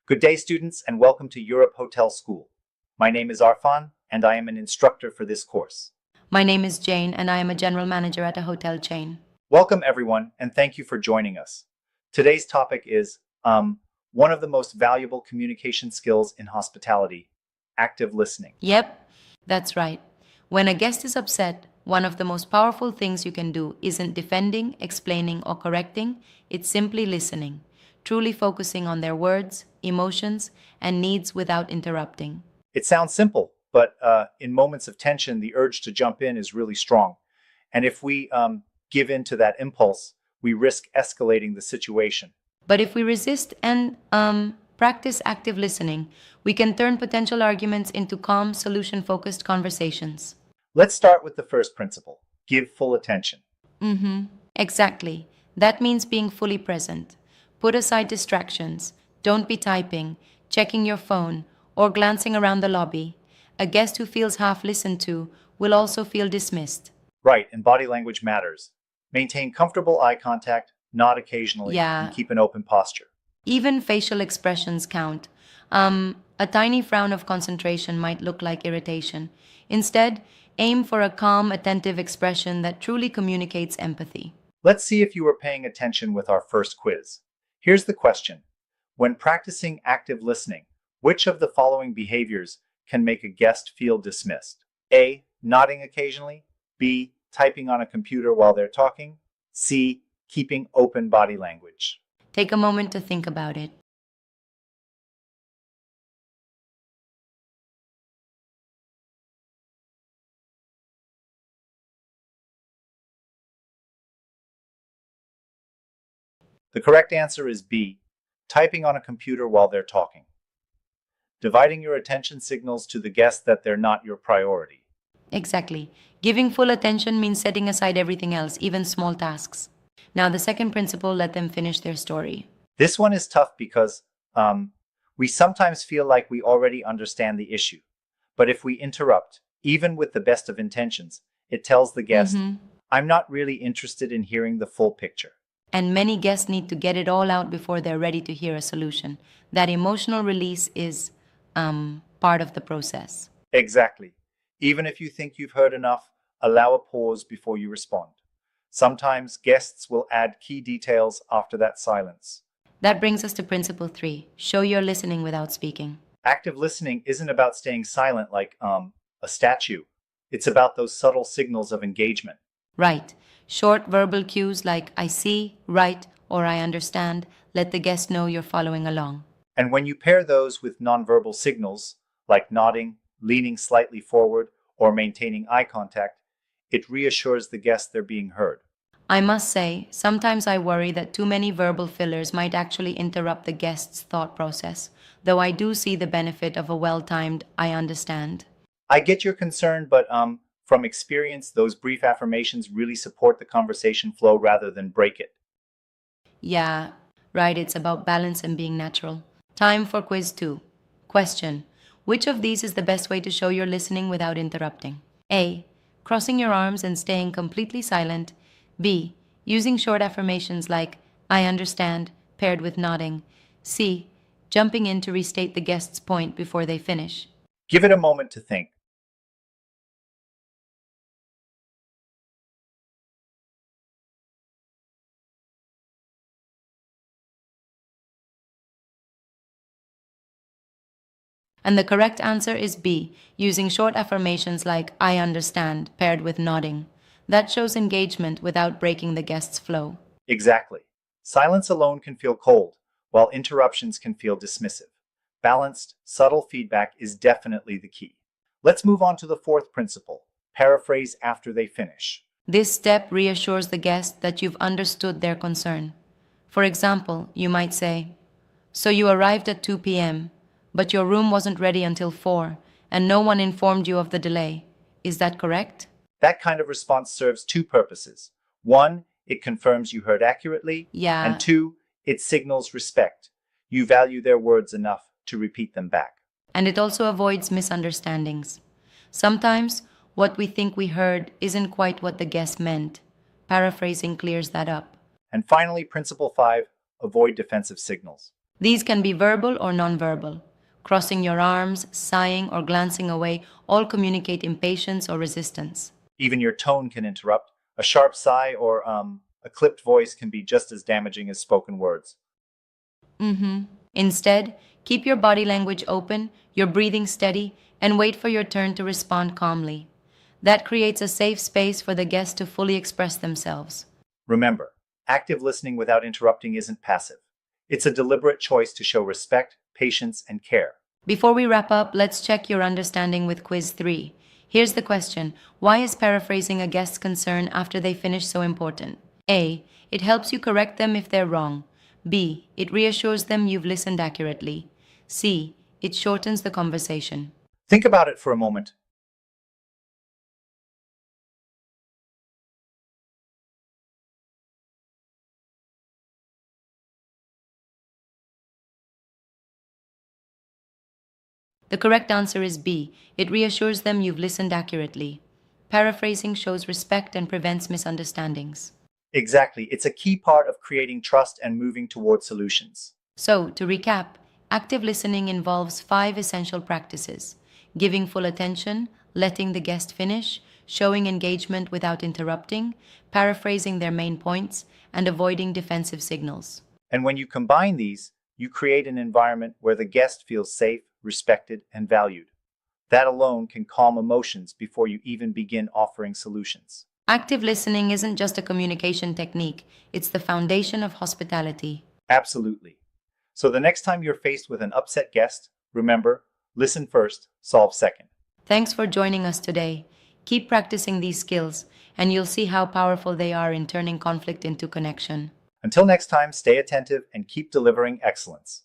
Good day, students, and welcome to Europe Hotel School. My name is Arfan, and I am an instructor for this course. My name is Jane, and I am a general manager at a hotel chain. Welcome, everyone, and thank you for joining us. Today's topic is one of the most valuable communication skills in hospitality, active listening. Yep, that's right. When a guest is upset, one of the most powerful things you can do isn't defending, explaining, or correcting, it's simply listening, truly focusing on their words, emotions, and needs without interrupting. It sounds simple, but in moments of tension, the urge to jump in is really strong. And if we give in to that impulse, we risk escalating the situation. But if we resist and practice active listening, we can turn potential arguments into calm, solution focused conversations. Let's start with the first principle: give full attention. Exactly. That means being fully present. Put aside distractions. Don't be typing, checking your phone, or glancing around the lobby. A guest who feels half listened to will also feel dismissed. Right, and body language matters. Maintain comfortable eye contact, nod occasionally, Yeah, and keep an open posture. even facial expressions count. A tiny frown of concentration might look like irritation. Instead, aim for a calm, attentive expression that truly communicates empathy. Let's see if you were paying attention with our first quiz. Here's the question: when practicing active listening, which of the following behaviors can make a guest feel dismissed? A. Nodding occasionally. B. Typing on a computer while they're talking. C. Keeping open body language. Take a moment to think about it. The correct answer is B. Typing on a computer while they're talking. Dividing your attention signals to the guest that they're not your priority. Exactly. Giving full attention means setting aside everything else, even small tasks. Now, the second principle, let them finish their story. This one is tough because we sometimes feel like we already understand the issue. But if we interrupt, even with the best of intentions, it tells the guest, I'm not really interested in hearing the full picture. And many guests need to get it all out before they're ready to hear a solution. That emotional release is part of the process. Exactly. Even if you think you've heard enough, allow a pause before you respond. Sometimes guests will add key details after that silence. That brings us to principle 3, show you're listening without speaking. Active listening isn't about staying silent like a statue. It's about those subtle signals of engagement. Right. Short verbal cues like I see, right, or I understand let the guest know you're following along. And when you pair those with nonverbal signals, like nodding, leaning slightly forward, or maintaining eye contact, it reassures the guest they're being heard. I must say, sometimes I worry that too many verbal fillers might actually interrupt the guest's thought process, though I do see the benefit of a well timed I understand. I get your concern, but from experience, those brief affirmations really support the conversation flow rather than break it. Yeah, right, it's about balance and being natural. Time for quiz 2. Question: which of these is the best way to show you're listening without interrupting? A. Crossing your arms and staying completely silent. B. Using short affirmations like I understand, paired with nodding. C. Jumping in to restate the guest's point before they finish. Give it a moment to think. And the correct answer is B, using short affirmations like I understand, paired with nodding. That shows engagement without breaking the guest's flow. Exactly. Silence alone can feel cold, while interruptions can feel dismissive. Balanced, subtle feedback is definitely the key. Let's move on to the fourth principle: paraphrase after they finish. This step reassures the guest that you've understood their concern. For example, you might say, so you arrived at 2 p.m., but your room wasn't ready until 4, and no one informed you of the delay. Is that correct? That kind of response serves two purposes. One, it confirms you heard accurately, Yeah, and two, it signals respect. You value their words enough to repeat them back. and it also avoids misunderstandings. Sometimes what we think we heard isn't quite what the guest meant. Paraphrasing clears that up. And finally, principle 5, avoid defensive signals. These can be verbal or nonverbal. Crossing your arms, sighing, or glancing away all communicate impatience or resistance. Even your tone can interrupt. A sharp sigh or a clipped voice can be just as damaging as spoken words. Instead, keep your body language open, your breathing steady, and wait for your turn to respond calmly. That creates a safe space for the guest to fully express themselves. Remember, active listening without interrupting isn't passive. It's a deliberate choice to show respect, patience, and care. Before we wrap up, let's check your understanding with Quiz 3. Here's the question: why is paraphrasing a guest's concern after they finish so important? A. It helps you correct them if they're wrong. B. It reassures them you've listened accurately. C. It shortens the conversation. Think about it for a moment. The correct answer is B. It reassures them you've listened accurately. Paraphrasing shows respect and prevents misunderstandings. Exactly, it's a key part of creating trust and moving toward solutions. So, to recap, active listening involves 5 essential practices: giving full attention, letting the guest finish, showing engagement without interrupting, paraphrasing their main points, and avoiding defensive signals. And when you combine these, you create an environment where the guest feels safe, respected, and valued. That alone can calm emotions before you even begin offering solutions. Active listening isn't just a communication technique, it's the foundation of hospitality. Absolutely. So the next time you're faced with an upset guest, remember, listen first, solve second. Thanks for joining us today. Keep practicing these skills, and you'll see how powerful they are in turning conflict into connection. Until next time, stay attentive and keep delivering excellence.